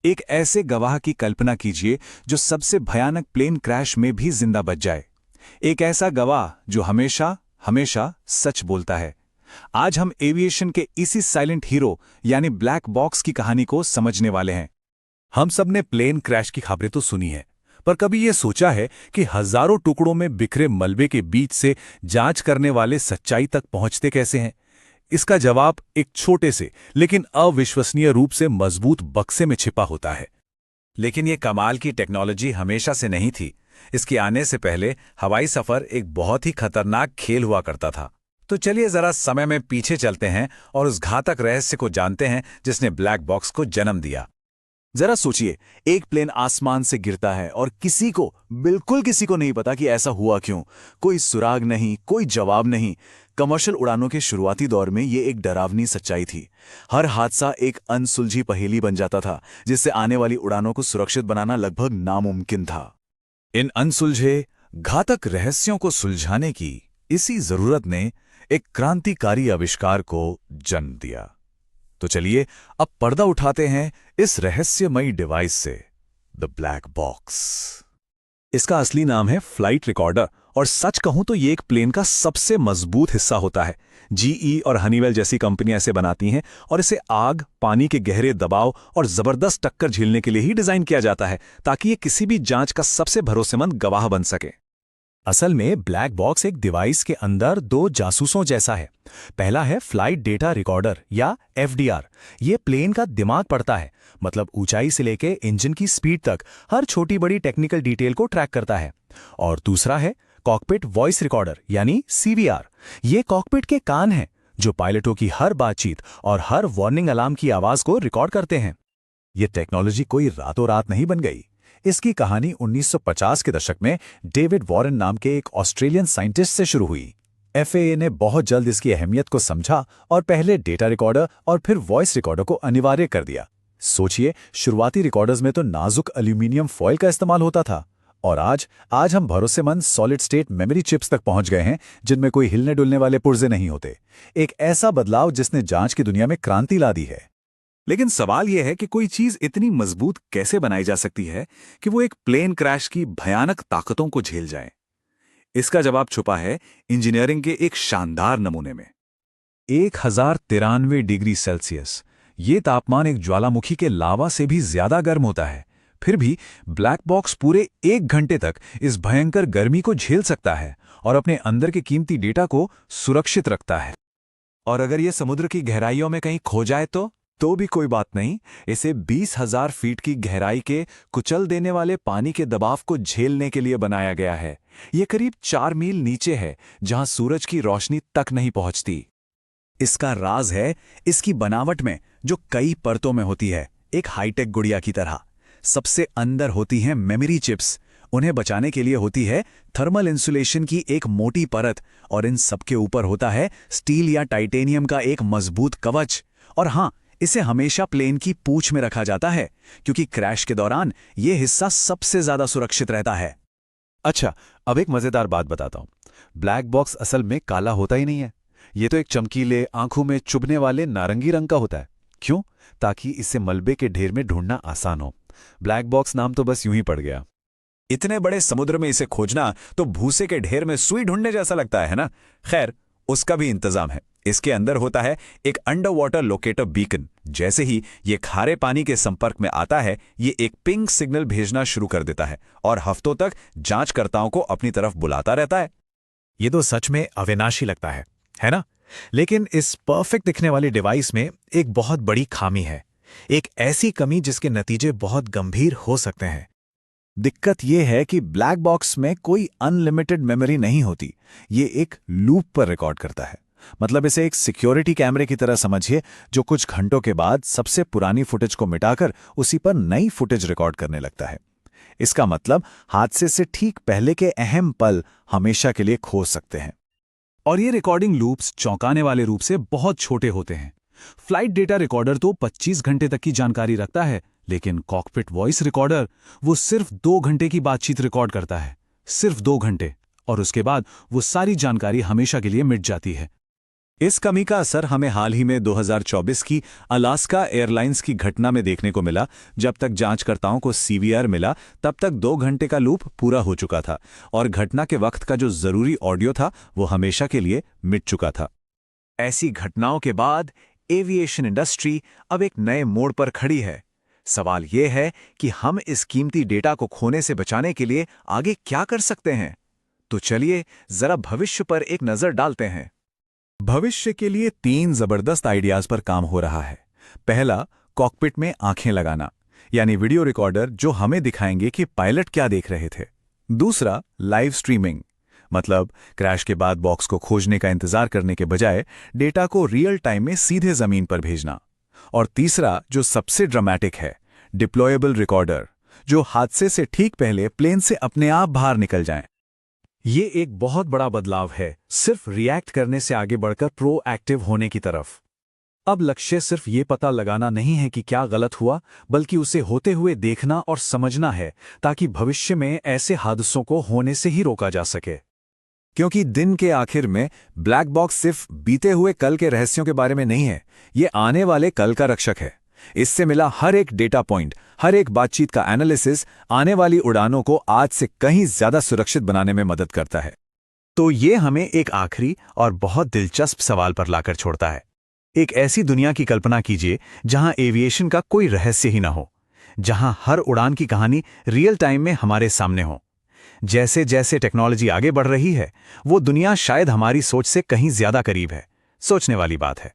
एक ऐसे गवाह की कल्पना कीजिए जो सबसे भयानक प्लेन क्रैश में भी जिंदा बच जाए। एक ऐसा गवाह जो हमेशा हमेशा सच बोलता है। आज हम एविएशन के इसी साइलेंट हीरो यानी ब्लैक बॉक्स की कहानी को समझने वाले हैं। हम सब ने प्लेन क्रैश की खबरें तो सुनी है, पर कभी यह सोचा है कि हजारों टुकड़ों में बिखरे मलबे के बीच से जांच करने वाले सच्चाई तक पहुंचते कैसे हैं? इसका जवाब एक छोटे से लेकिन अविश्वसनीय रूप से मजबूत बक्से में छिपा होता है। लेकिन ये कमाल की टेक्नोलॉजी हमेशा से नहीं थी। इसके आने से पहले हवाई सफर एक बहुत ही खतरनाक खेल हुआ करता था। तो चलिए जरा समय में पीछे चलते हैं और उस घातक रहस्य को जानते हैं जिसने ब्लैक बॉक्स को जन्म दिया। जरा सोचिए, एक प्लेन आसमान से गिरता है और बिल्कुल किसी को नहीं पता कि ऐसा हुआ क्यों। कोई सुराग नहीं, कोई जवाब नहीं। कमर्शियल उड़ानों के शुरुआती दौर में ये एक डरावनी सच्चाई थी। हर हादसा एक अनसुलझी पहेली बन जाता था, जिससे आने वाली उड़ानों को सुरक्षित बनाना लगभग नामुमकिन था। इन अनसुलझे घातक रहस्यों को सुलझाने की इसी जरूरत ने एक क्रांतिकारी आविष्कार को जन्म दिया। तो चलिए अब पर्दा उठाते हैं इस रहस्यमयी डिवाइस से, द ब्लैक बॉक्स। इसका असली नाम है फ्लाइट रिकॉर्डर, और सच कहूं तो ये एक प्लेन का सबसे मजबूत हिस्सा होता है। जीई और हनीवेल जैसी कंपनियां इसे बनाती हैं और इसे आग, पानी के गहरे दबाव और जबरदस्त टक्कर झेलने के लिए ही डिजाइन किया जाता है, ताकि ये किसी भी जांच का सबसे भरोसेमंद गवाह बन सके। असल में ब्लैक बॉक्स एक डिवाइस के अंदर दो जासूसों जैसा है। पहला है फ्लाइट डेटा रिकॉर्डर या एफडीआर। ये प्लेन का दिमाग पढ़ता है, मतलब ऊंचाई से लेके इंजन की स्पीड तक हर छोटी बड़ी टेक्निकल डिटेल को ट्रैक करता है। और दूसरा है कॉकपिट वॉइस रिकॉर्डर यानी सीवीआर। ये कॉकपिट के कान हैं जो पायलटों की हर बातचीत और हर वार्निंग अलार्म की आवाज को रिकॉर्ड करते हैं। ये टेक्नोलॉजी कोई रातों रात नहीं बन गई। इसकी कहानी 1950 के दशक में डेविड वॉरेन नाम के एक ऑस्ट्रेलियन साइंटिस्ट से शुरू हुई। एफएए ने बहुत जल्द इसकी अहमियत को समझा और पहले डेटा रिकॉर्डर और फिर वॉइस रिकॉर्डर को अनिवार्य कर दिया। सोचिए, शुरुआती रिकॉर्डर्स में तो नाजुक एल्यूमिनियम फॉइल का इस्तेमाल होता था, और आज हम भरोसेमंद सॉलिड स्टेट मेमोरी चिप्स तक पहुंच गए हैं, जिनमें कोई हिलने डुलने वाले पुर्जे नहीं होते। एक ऐसा बदलाव जिसने जांच की दुनिया में क्रांति ला दी है। लेकिन सवाल यह है कि कोई चीज इतनी मजबूत कैसे बनाई जा सकती है कि वो एक प्लेन क्रैश की भयानक ताकतों को झेल जाए। इसका जवाब छुपा है इंजीनियरिंग के एक शानदार नमूने में। 1093 डिग्री सेल्सियस, ये तापमान एक ज्वालामुखी के लावा से भी ज्यादा गर्म होता है। फिर भी ब्लैक बॉक्स पूरे 1 घंटे तक इस भयंकर गर्मी को झेल सकता है और अपने अंदर के कीमती डेटा को सुरक्षित रखता है। और अगर ये समुद्र की गहराइयों में कहीं खो जाए तो भी कोई बात नहीं। इसे 20,000 फीट की गहराई के कुचल देने वाले पानी के दबाव को झेलने के लिए बनाया गया है। यह करीब 4 मील नीचे है, जहां सूरज की रोशनी तक नहीं पहुंचती। इसका राज है इसकी बनावट में, जो कई परतों में होती है, एक हाईटेक गुड़िया की तरह। सबसे अंदर होती हैं मेमोरी चिप्स। उन्हें बचाने के लिए होती है थर्मल इंसुलेशन की एक मोटी परत, और इन सबके ऊपर होता है स्टील या टाइटेनियम का एक मजबूत कवच। और हां, इसे हमेशा प्लेन की पूंछ में रखा जाता है, क्योंकि क्रैश के दौरान यह हिस्सा सबसे ज्यादा सुरक्षित रहता है। अच्छा, अब एक मजेदार बात बताता हूं। ब्लैक बॉक्स असल में काला होता ही नहीं है। यह तो एक चमकीले, आंखों में चुभने वाले नारंगी रंग का होता है। क्यों? ताकि इसे मलबे के ढेर में ढूंढना आसान हो। ब्लैक बॉक्स नाम तो बस यूं ही पड़ गया। इतने बड़े समुद्र में इसे खोजना तो भूसे के ढेर में सुई ढूंढने जैसा लगता है ना? खैर, उसका भी इंतजाम है। इसके अंदर होता है एक अंडर वाटर लोकेटर बीकन। जैसे ही ये खारे पानी के संपर्क में आता है, ये एक पिंक सिग्नल भेजना शुरू कर देता है और हफ्तों तक जांचकर्ताओं को अपनी तरफ बुलाता रहता है। ये तो सच में अविनाशी लगता है ना? लेकिन इस परफेक्ट दिखने वाली डिवाइस में एक बहुत बड़ी खामी है, एक ऐसी कमी जिसके नतीजे बहुत गंभीर हो सकते हैं। दिक्कत यह है कि ब्लैक बॉक्स में कोई अनलिमिटेड मेमोरी नहीं होती। ये एक लूप पर रिकॉर्ड करता है। मतलब इसे एक सिक्योरिटी कैमरे की तरह समझिए, जो कुछ घंटों के बाद सबसे पुरानी फुटेज को मिटाकर उसी पर नई फुटेज रिकॉर्ड करने लगता है। इसका मतलब हादसे से ठीक पहले के अहम पल हमेशा के लिए खो सकते हैं। और ये रिकॉर्डिंग लूप्स चौंकाने वाले रूप से बहुत छोटे होते हैं। फ्लाइट डेटा रिकॉर्डर तो 25 घंटे तक की जानकारी रखता है, लेकिन कॉकपिट वॉइस रिकॉर्डर वो सिर्फ 2 घंटे की बातचीत रिकॉर्ड करता है। सिर्फ 2 घंटे, और उसके बाद वो सारी जानकारी हमेशा के लिए मिट जाती है। इस कमी का असर हमें हाल ही में 2024 की अलास्का एयरलाइंस की घटना में देखने को मिला। जब तक जांचकर्ताओं को सीवीआर मिला तब तक 2 घंटे का लूप पूरा हो चुका था और घटना के वक्त का जो जरूरी ऑडियो था वो हमेशा के लिए मिट चुका था। ऐसी घटनाओं के बाद एविएशन इंडस्ट्री अब एक नए मोड़ पर खड़ी है। सवाल यह है कि हम इस कीमती डेटा को खोने से बचाने के लिए आगे क्या कर सकते हैं। तो चलिए जरा भविष्य पर एक नजर डालते हैं। भविष्य के लिए 3 जबरदस्त आइडियाज पर काम हो रहा है। पहला, कॉकपिट में आंखें लगाना, यानी वीडियो रिकॉर्डर जो हमें दिखाएंगे कि पायलट क्या देख रहे थे। दूसरा, लाइव स्ट्रीमिंग, मतलब क्रैश के बाद बॉक्स को खोजने का इंतजार करने के बजाय डेटा को रियल टाइम में सीधे जमीन पर भेजना। और तीसरा, जो सबसे ड्रामेटिक है, डिप्लॉयबल रिकॉर्डर, जो हादसे से ठीक पहले प्लेन से अपने आप बाहर निकल जाएं। ये एक बहुत बड़ा बदलाव है, सिर्फ रिएक्ट करने से आगे बढ़कर प्रोएक्टिव होने की तरफ। अब लक्ष्य सिर्फ ये पता लगाना नहीं है कि क्या गलत हुआ, बल्कि उसे होते हुए देखना और समझना है, ताकि भविष्य में ऐसे हादसों को होने से ही रोका जा सके। क्योंकि दिन के आखिर में ब्लैक बॉक्स सिर्फ बीते हुए कल के रहस्यों के बारे में नहीं है, ये आने वाले कल का रक्षक है। इससे मिला हर एक डेटा पॉइंट, हर एक बातचीत का एनालिसिस आने वाली उड़ानों को आज से कहीं ज्यादा सुरक्षित बनाने में मदद करता है। तो ये हमें एक आखिरी और बहुत दिलचस्प सवाल पर लाकर छोड़ता है। एक ऐसी दुनिया की कल्पना कीजिए जहां एविएशन का कोई रहस्य ही ना हो, जहां हर उड़ान की कहानी रियल टाइम में हमारे सामने हो। जैसे जैसे टेक्नोलॉजी आगे बढ़ रही है, वो दुनिया शायद हमारी सोच से कहीं ज्यादा करीब है। सोचने वाली बात है।